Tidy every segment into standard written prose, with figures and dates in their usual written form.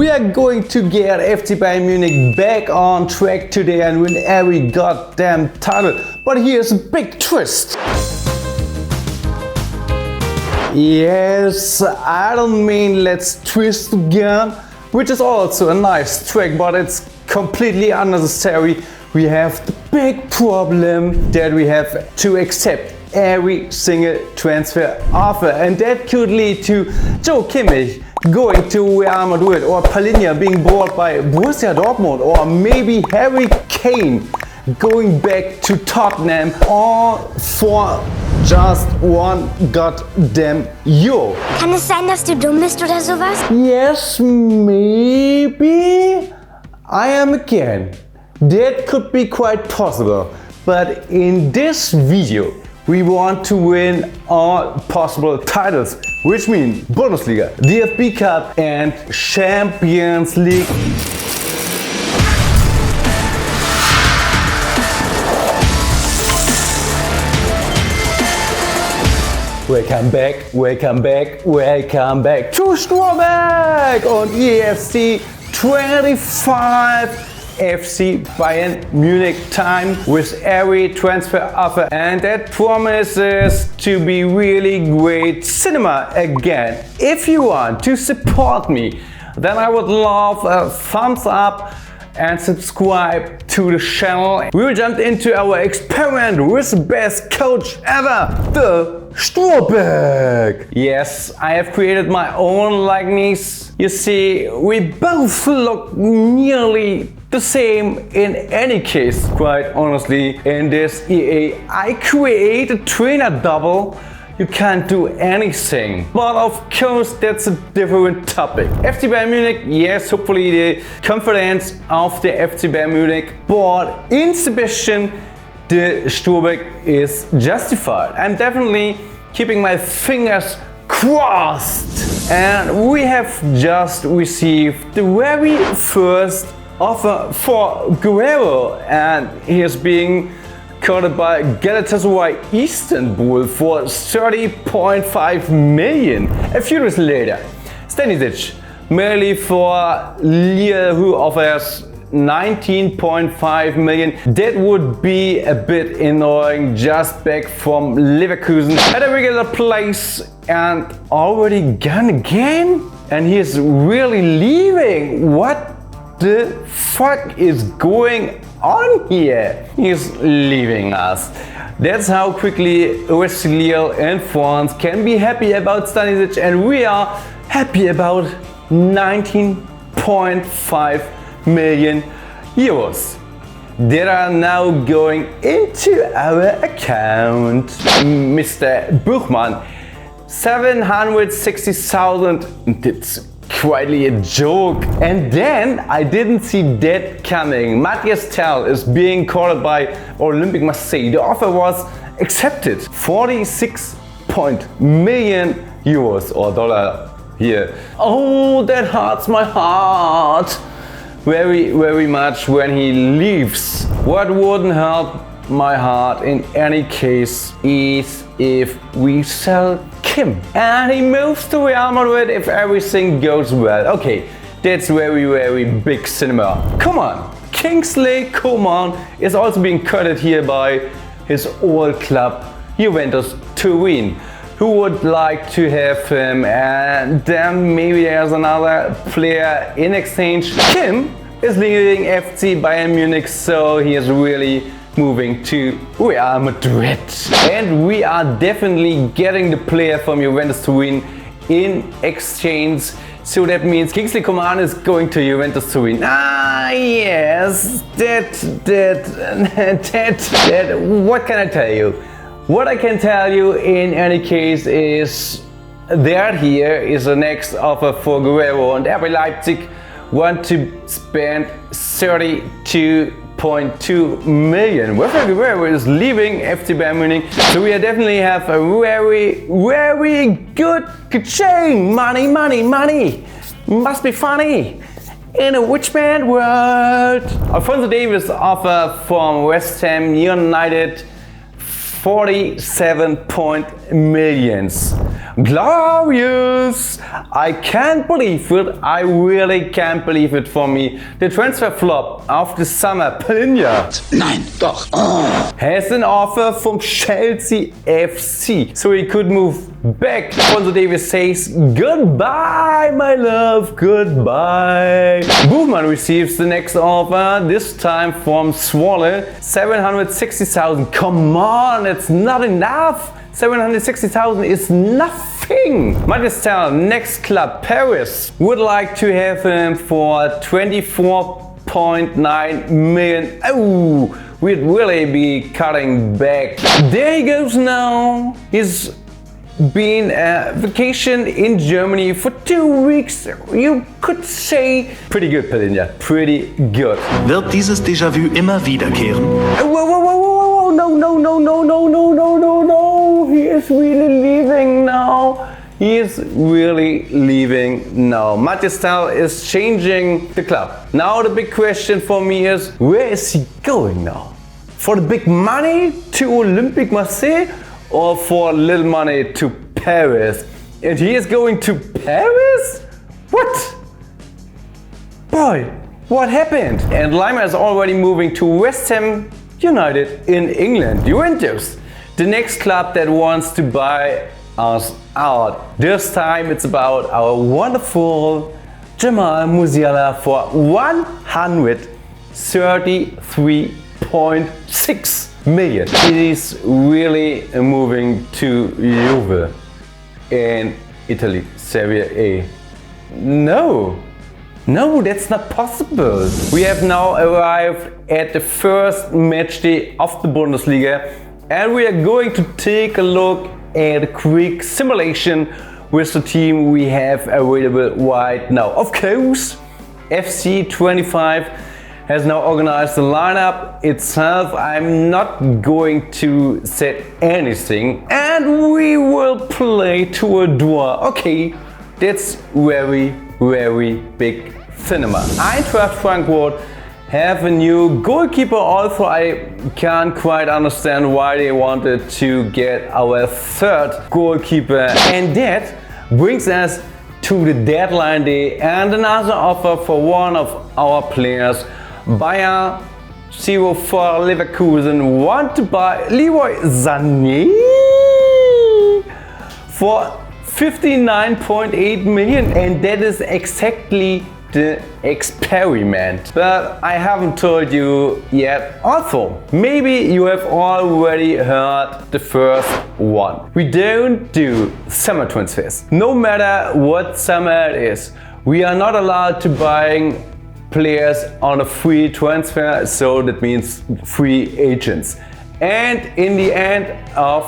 We are going to get FC Bayern Munich back on track today and win every goddamn title. But here's a big twist. Yes, I don't mean let's twist again, which is also a nice track, but it's completely unnecessary. We have the big problem that we have to accept every single transfer offer, and that could lead to Joe Kimmich going to Real Madrid, or Palinha being bought by Borussia Dortmund, or maybe Harry Kane going back to Tottenham, all for just one goddamn euro. Kann es sein, dass du dumm bist oder sowas? Yes, maybe I am again. That could be quite possible. But in this video, we want to win all possible titles, which mean Bundesliga, DFB Cup and Champions League. Welcome back, welcome back, welcome back to TheStrubbeck on EFC 25. FC Bayern Munich time with every transfer offer, and that promises to be really great cinema again. If you want to support me, then I would love a thumbs up and subscribe to the channel. We will jump into our experiment with the best coach ever, TheStrubbeck. Yes, I have created my own likeness. You see, we both look nearly the same in any case, quite honestly. In this EA, I create a trainer double. You can't do anything. But of course, that's a different topic. FC Bayern Munich, yes, hopefully the confidence of the FC Bayern Munich, but in Sebastian, TheStrubbeck is justified. I'm definitely keeping my fingers crossed. And we have just received the very first offer for Guerrero, and he is being quoted by Galatasaray Istanbul for 30.5 million. A few days later, Stanisic, merely for Lille, who offers 19.5 million. That would be a bit annoying, just back from Leverkusen at a regular place and already gone again? And he is really leaving. What the fuck is going on here? He's leaving us. That's how quickly Lille and France can be happy about Stanisic, and we are happy about 19.5 million euros that are now going into our account. Mr. Buchmann, 760,000. That's quietly a joke. And then I didn't see that coming. Matthias Tell is being called by Olympique Marseille. The offer was accepted. 46 million euros or dollar here. Oh, that hurts my heart very, very much when he leaves. What wouldn't hurt my heart in any case is if we sell Kim and he moves to Real Madrid if everything goes well. Okay, that's very, very big cinema. Come on, Kingsley Coman is also being cutted here by his old club, Juventus Turin, who would like to have him, and then maybe there's another player in exchange. Kim is leaving FC Bayern Munich, so he is really moving to Real Madrid. And we are definitely getting the player from Juventus Turin in exchange. So that means Kingsley Coman is going to Juventus Turin. Ah, yes, that, what can I tell you? What I can tell you in any case is that here is the next offer for Guerrero, and RB Leipzig want to spend 32.2 million. Rafael Guerrero is leaving FC Bayern Munich, so we definitely have a very, very good chain. Money, money, money. Must be funny in a rich man world. Alphonso Davies offer from West Ham United 47.8 millions. Glorious! I can't believe it. I really can't believe it for me. The transfer flop of the summer, Palinja. Nein, doch. Oh. Has an offer from Chelsea FC, so he could move back. Alfonso Davies says goodbye, my love, goodbye. Buchmann receives the next offer, this time from Zwolle, 760,000. Come on, it's not enough. 760,000 is nothing. Magistel, next club, Paris, would like to have him for 24.9 million. Oh, we'd really be cutting back. There he goes now. He's been a vacation in Germany for 2 weeks. You could say pretty good, Palinja. Pretty good. Wird dieses Déjà-vu immer wiederkehren? Whoa, no. He is really leaving now. He is really leaving now. Magistel is changing the club. Now the big question for me is, where is he going now? For the big money to Olympique Marseille or for little money to Paris? And he is going to Paris? What? Boy, what happened? And Lima is already moving to West Ham United in England. Juventus, the next club that wants to buy us out. This time it's about our wonderful Jamal Musiala for 133.6 million. He is really moving to Juve in Italy, Serie A. No, that's not possible. We have now arrived at the first match day of the Bundesliga, and we are going to take a look at a quick simulation with the team we have available right now. Of course, FC 25 has now organized the lineup itself. I'm not going to set anything, and we will play to a draw. Okay, that's very big cinema. Eintracht Frankfurt have a new goalkeeper, although I can't quite understand why they wanted to get our third goalkeeper. And that brings us to the deadline day and another offer for one of our players. Bayern 0 for Leverkusen want to buy Leroy Sané for 59.8 million, and that is exactly the experiment. But I haven't told you yet. Also, maybe you have already heard the first one. We don't do summer transfers. No matter what summer it is, we are not allowed to buy players on a free transfer, so that means free agents. And in the end of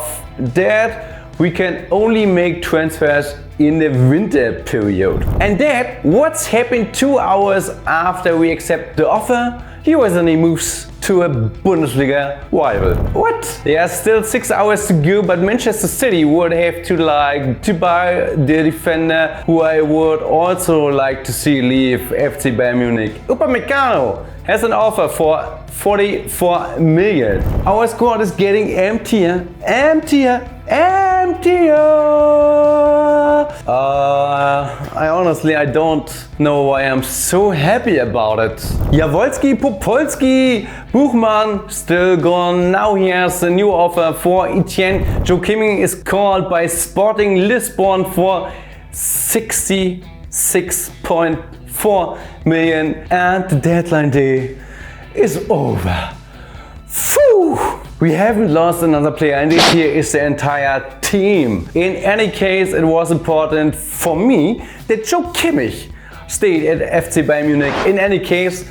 that, we can only make transfers in the winter period. And that what's happened 2 hours after we accept the offer, Leroy Sané moves to a Bundesliga rival. What? There are still 6 hours to go, but Manchester City would have to buy the defender who I would also like to see leave FC Bayern Munich. Upamecano has an offer for 44 million. Our squad is getting emptier. I don't know why I'm so happy about it. Jaworski, Popolski, Buchmann still gone. Now he has a new offer for Etienne. Joe Kimming is called by Sporting Lisbon for 66.4 million, and the deadline day is over. Phew! We haven't lost another player, and this here is the entire team. In any case, it was important for me that Joe Kimmich stayed at FC Bayern Munich. In any case,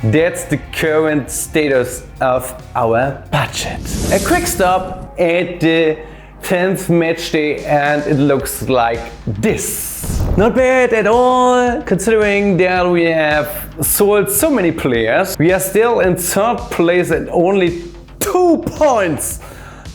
that's the current status of our budget. A quick stop at the 10th match day, and it looks like this. Not bad at all, considering that we have sold so many players. We are still in third place and only 2 points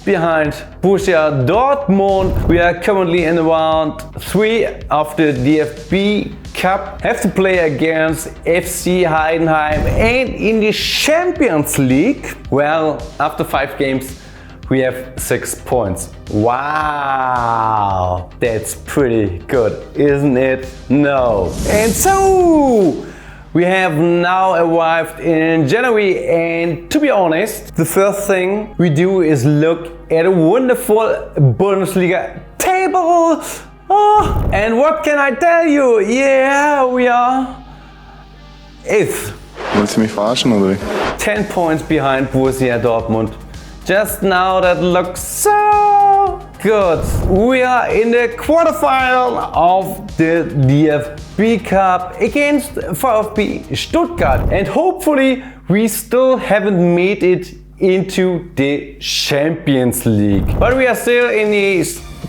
behind Borussia Dortmund. We are currently in round 3 of the DFB Cup. Have to play against FC Heidenheim, and in the Champions League, well, after 5 games, we have 6 points. Wow, that's pretty good, isn't it? No. And so we have now arrived in January, and to be honest, the first thing we do is look at a wonderful Bundesliga table. Oh, and what can I tell you? Yeah, we are 8th. Willst du mich verarschen oder wie? 10 points behind Borussia Dortmund. Just now that looks so good. We are in the quarterfinal of the DFB Cup against VfB Stuttgart, and hopefully we still haven't made it into the Champions League. But we are still in the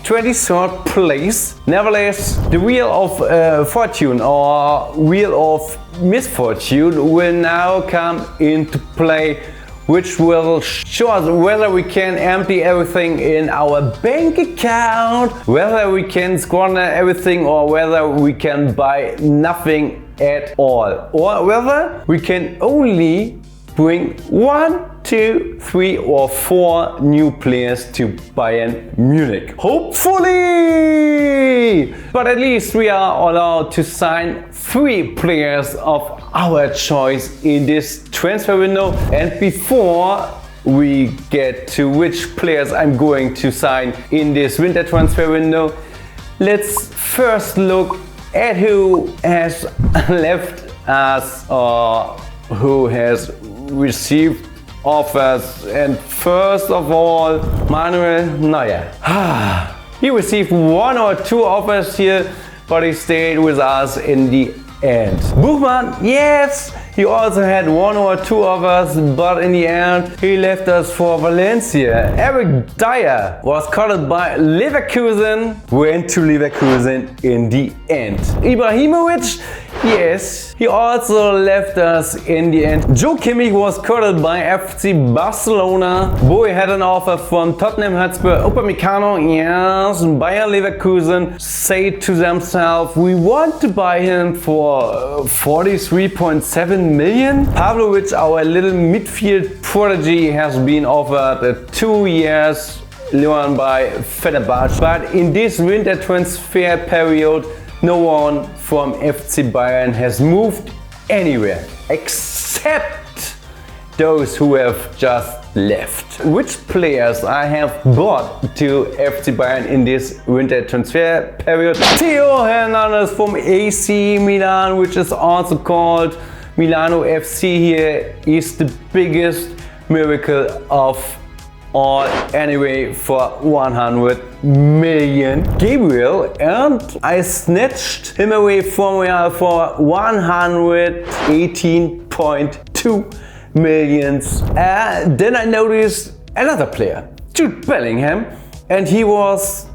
23rd place. Nevertheless, the wheel of fortune or wheel of misfortune will now come into play, which will show us whether we can empty everything in our bank account, whether we can squander everything, or whether we can buy nothing at all, or whether we can only bring 1, 2, 3 or 4 new players to Bayern Munich. Hopefully! But at least we are allowed to sign 3 players of our choice in this transfer window. And before we get to which players I'm going to sign in this winter transfer window, let's first look at who has left us or who has received offers. And first of all, Manuel Neuer. He received 1 or 2 offers here, but he stayed with us in the end. Buchmann, yes, he also had 1 or 2 offers, but in the end he left us for Valencia. Eric Dyer was called by Leverkusen, went to Leverkusen in the end. Ibrahimovic, yes, he also left us in the end. Joe Kimmich was called by FC Barcelona. Boy had an offer from Tottenham Hotspur. Upamecano, yes, Bayer Leverkusen said to themselves, we want to buy him for 43.7 million. Pavlovic, our little midfield prodigy, has been offered 2 years loan by Fenerbahce. But in this winter transfer period, no one from FC Bayern has moved anywhere except those who have just left. Which players I have bought to FC Bayern in this winter transfer period? Theo Hernandez from AC Milan, which is also called Milano FC here, is the biggest miracle of all, anyway, for 100 million. Gabriel, and I snatched him away from Real for 118.2 million. Then I noticed another player, Jude Bellingham, and he was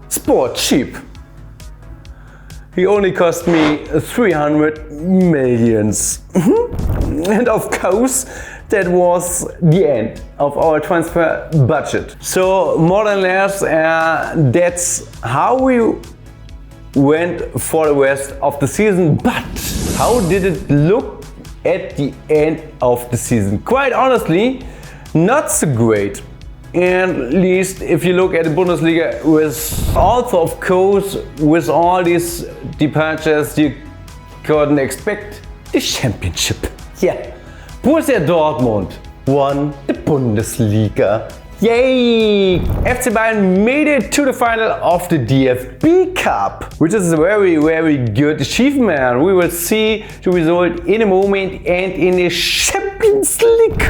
sport cheap. He only cost me 300 millions. And of course, that was the end of our transfer budget. So more than less, that's how we went for the rest of the season. But how did it look at the end of the season? Quite honestly, not so great. And at least if you look at the Bundesliga, with also of course with all these departures, you couldn't expect the championship. Yeah. Borussia Dortmund won the Bundesliga. Yay! FC Bayern made it to the final of the DFB Cup, which is a very, very good achievement. We will see the result in a moment. And in the Champions League.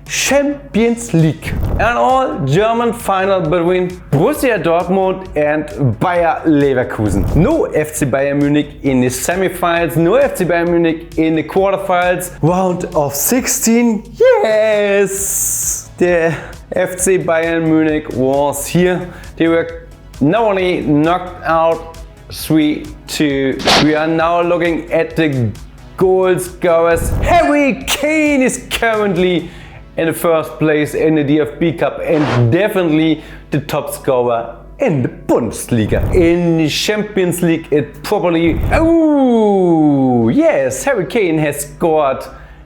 Champions League. An all-German final between Borussia Dortmund and Bayer Leverkusen. No FC Bayern Munich in the semifinals, no FC Bayern Munich in the quarterfinals. Round of 16, yes! The FC Bayern Munich was here. They were not only knocked out 3-2. We are now looking at the goal scorers. Harry Kane is currently in the first place in the DFB Cup and definitely the top scorer in the Bundesliga. In the Champions League, it probably... Oh, yes, Harry Kane has scored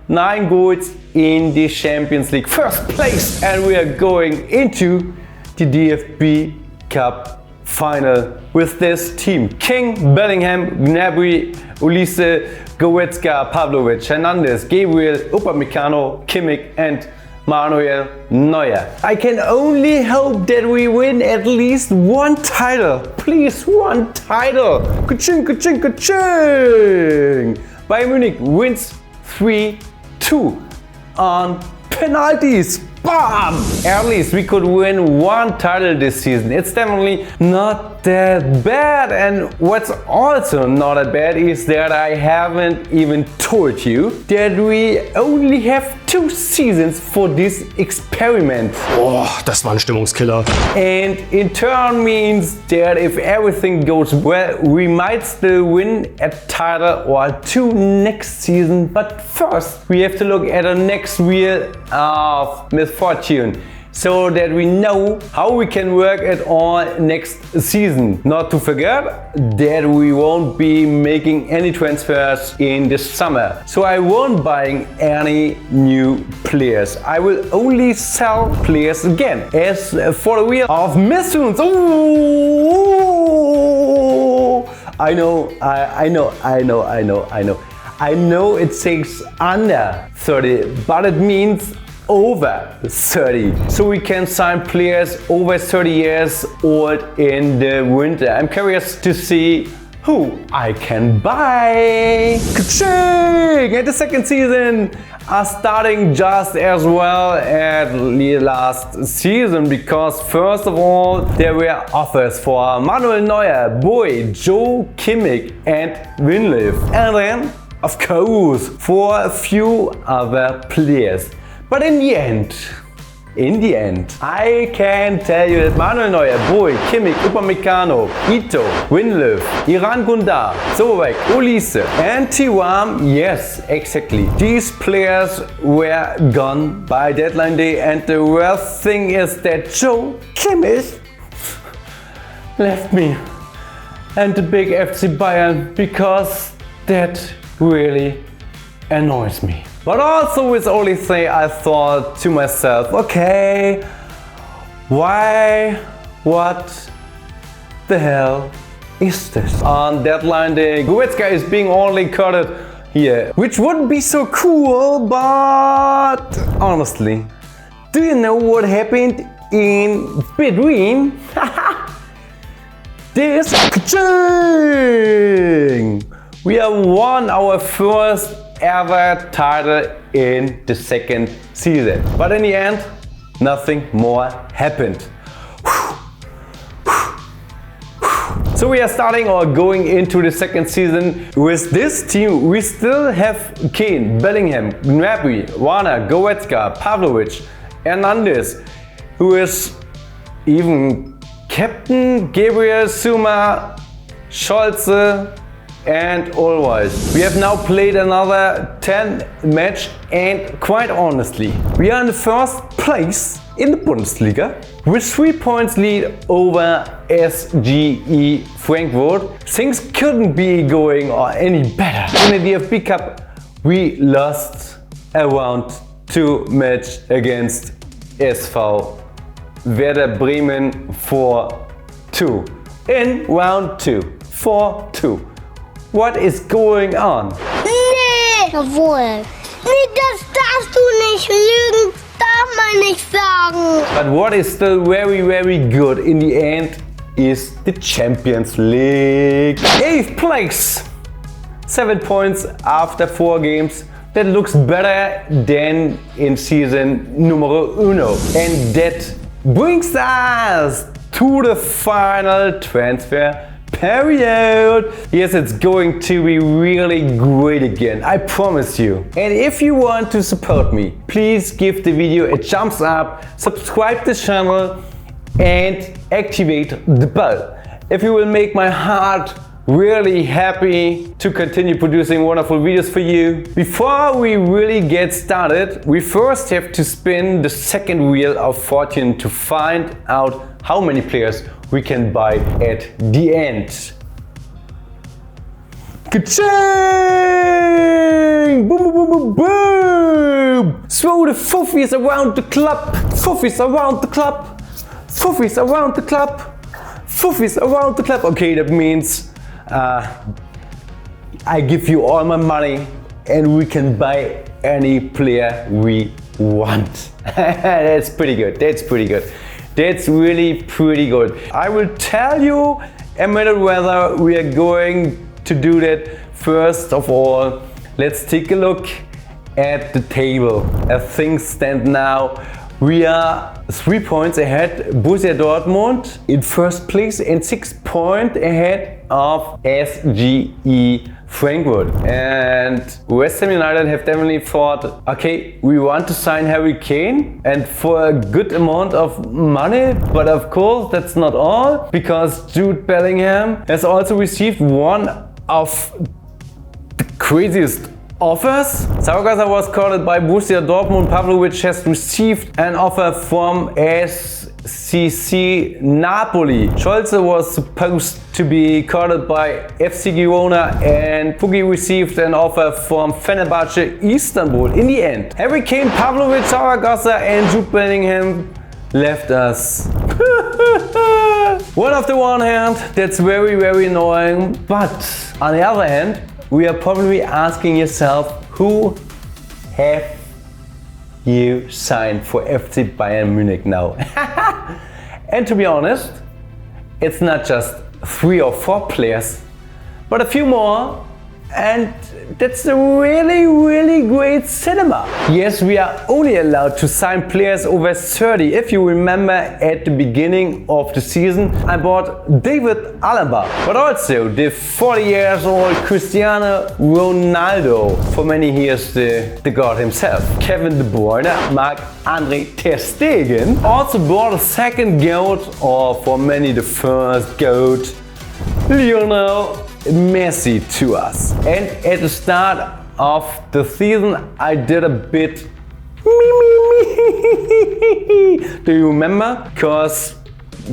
9 goals in the Champions League. First place, and we are going into the DFB Cup final with this team. King, Bellingham, Gnabry, Ulisse, Goretzka, Pavlovic, Hernandez, Gabriel, Upamecano, Kimmich and Manuel Neuer. I can only hope that we win at least one title. Please, one title. Ka-ching, ka-ching, ka-ching. Bayern Munich wins 3-2 on penalties. Bam! At least we could win one title this season. It's definitely not that bad. And what's also not that bad is that I haven't even told you that we only have 2 seasons for this experiment. Oh, das war ein Stimmungskiller. And in turn means that if everything goes well, we might still win a title or 2 next season. But first, we have to look at the next wheel of misfortune, so that we know how we can work it on next season. Not to forget that we won't be making any transfers in the summer. So I won't buying any new players. I will only sell players again. As for the wheel of misfortunes, oh, I know it says under 30, but it means over 30. So we can sign players over 30 years old in the winter. I'm curious to see who I can buy. Ka-ching! And the second season are starting just as well as the last season, because first of all there were offers for Manuel Neuer, Boy, Joe Kimmich and Winlev, and then of course for a few other players. But in the end, I can tell you that Manuel Neuer, Boy, Kimmich, Upamecano, Ito, Winlev, Iran Gundar, TheStrubbeck, Ulisse and Tiwam, yes, exactly. These players were gone by deadline day, and the worst thing is that Joe Kimmich left me and the big FC Bayern, because that really annoys me. But also with Ulisse, I thought to myself, okay, what the hell is this? On deadline day, Goretzka is being only cutted here, which wouldn't be so cool, but honestly, do you know what happened in between? This ka-ching! We have won our first ever title in the second season. But in the end, nothing more happened. So we are starting or going into the second season with this team. We still have Kane, Bellingham, Gnabry, Werner, Goretzka, Pavlovic, Hernandez, who is even captain, Gabriel, Suma, Scholze, and always. We have now played another 10 match, and quite honestly, we are in the first place in the Bundesliga with 3 points lead over SGE Frankfurt. Things couldn't be going any better. In the DFB Cup, we lost a round 2 match against SV Werder Bremen 4-2. In round 2, 4-2. What is going on? Nee! Jawohl. Nee, das darfst du nicht lügen. Darf man nicht sagen. But what is still very, very good in the end is the Champions League. 8th place. 7 points after 4 games. That looks better than in season numero 1. And that brings us to the final transfer period. Yes, it's going to be really great again, I promise you. And if you want to support me, please give the video a thumbs up, subscribe the channel and activate the bell. If you will make my heart really happy to continue producing wonderful videos for you. Before we really get started, we first have to spin the second wheel of fortune to find out how many players we can buy at the end. Ka-ching! Boom, boom, boom, boom, boom! throw the fuffies around the club, fuffies around the club, fuffies around the club, fuffies around the club. Okay, that means I give you all my money and we can buy any player we want. That's pretty good. That's pretty good. That's really pretty good. I will tell you a minute whether we are going to do that. First of all, let's take a look at the table. As things stand now, we are 3 points ahead Borussia Dortmund in first place and 6 points ahead of SGE Frankfurt. And West Ham United have definitely thought, okay, we want to sign Harry Kane and for a good amount of money, but of course that's not all, because Jude Bellingham has also received one of the craziest offers. Zaragoza was called by Borussia Dortmund. Pavlovic has received an offer from SCC Napoli. Scholze was supposed to be called by FC Girona, and Pukki received an offer from Fenerbahce Istanbul. In the end, Harry Kane, Pavlovic, Zaragoza and Jude Bellingham left us. One of the one hand, that's very, very annoying, but on the other hand, we are probably asking yourself, who have you signed for FC Bayern Munich now? And to be honest, it's not just 3 or 4 players, but a few more, and that's a really, really great cinema. Yes, we are only allowed to sign players over 30. If you remember, at the beginning of the season, I bought David Alaba, but also the 40 years old Cristiano Ronaldo. For many years, the god himself, Kevin De Bruyne, Marc-Andre ter Stegen. Also bought a second goat, or for many the first goat, Lionel Messi to us. And at the start of the season, I did a bit do you remember? Because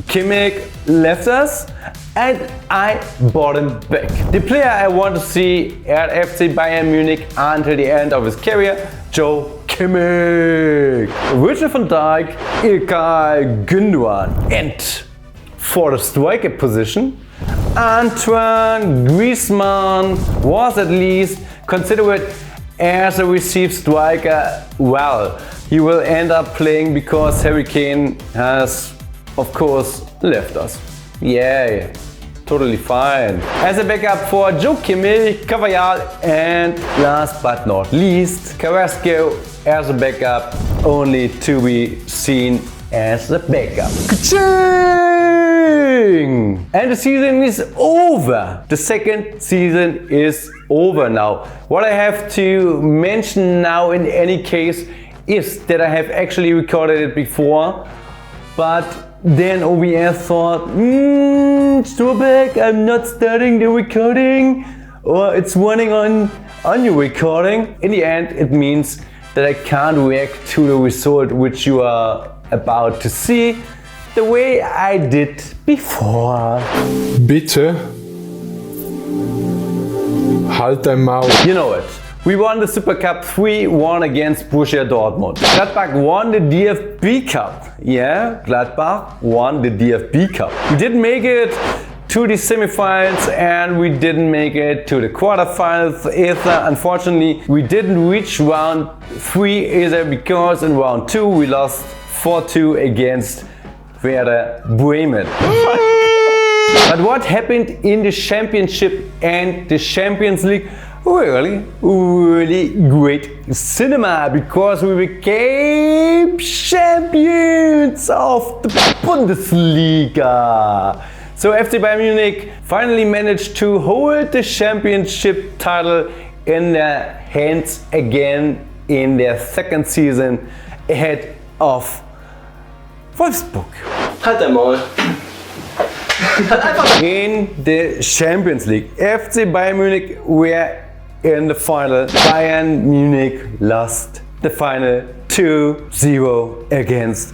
Kimmich left us and I bought him back. The player I want to see at FC Bayern Munich until the end of his career, Joe Kimmich. Virgil van Dijk, Ilkay Gündoğan. And for the striker position, Antoine Griezmann was at least considered as a received striker. Well, he will end up playing because Harry Kane has, of course, left us. Yeah, totally fine. As a backup for Joe Kimmich, Cavallal, and last but not least, Carrasco as a backup, only to be seen as a backup. Ka-ching! And the season is over. The second season is over now. What I have to mention now in any case is that I have actually recorded it before, but then OBS thought, Strubbeck, I'm not starting the recording, or it's running on your recording. In the end, it means that I can't react to the result which you are about to see the way I did before. Bitte halt dein Maul. You know it. We won the Super Cup 3-1 against Borussia Dortmund. Gladbach won the DFB Cup. Yeah, Gladbach won the DFB Cup. We didn't make it to the semifinals and we didn't make it to the quarterfinals either. Unfortunately, we didn't reach round 3 either because in round 2 we lost 4-2 against Werder Bremen. But what happened in the Championship and the Champions League? Really great cinema, because we became champions of the Bundesliga. So FC Bayern Munich finally managed to hold the championship title in their hands again in their second season ahead of Wolfsburg. Halt dein Maul. In the Champions League, FC Bayern Munich were in the final. Bayern Munich lost the final 2-0 against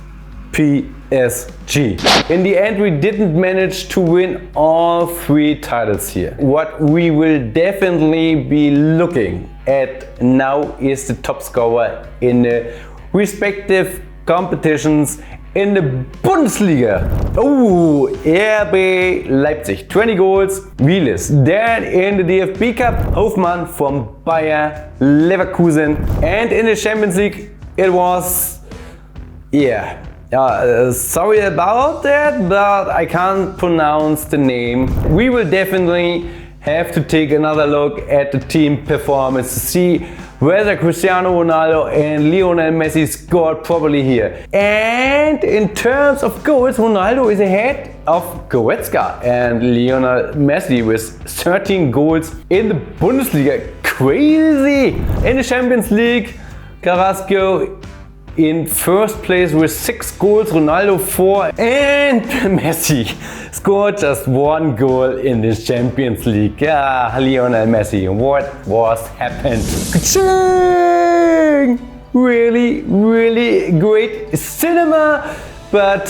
PSG. In the end, we didn't manage to win all 3 titles here. What we will definitely be looking and now is the top scorer in the respective competitions in the Bundesliga. Oh, RB Leipzig, 20 goals, Wielis. Then in the DFB Cup, Hofmann from Bayer Leverkusen. And in the Champions League, it was, sorry about that, but I can't pronounce the name. We will definitely have to take another look at the team performance to see whether Cristiano Ronaldo and Lionel Messi scored properly here. And in terms of goals, Ronaldo is ahead of Goretzka and Lionel Messi with 13 goals in the Bundesliga. Crazy! In the Champions League, Carrasco in first place with 6 goals, Ronaldo 4, and Messi scored just 1 goal in the Champions League. Lionel Messi, what was happened? Ka-ching! Really, really great cinema, but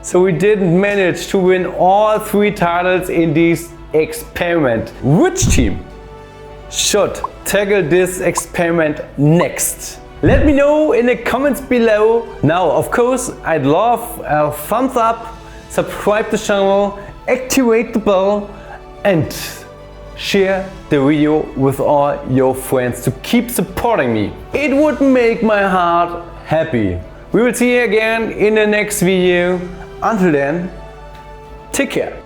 so we didn't manage to win all 3 titles in this experiment. Which team should tackle this experiment next? Let me know in the comments below. Now, of course, I'd love a thumbs up, subscribe to the channel, activate the bell, and share the video with all your friends to keep supporting me. It would make my heart happy. We will see you again in the next video. Until then, take care.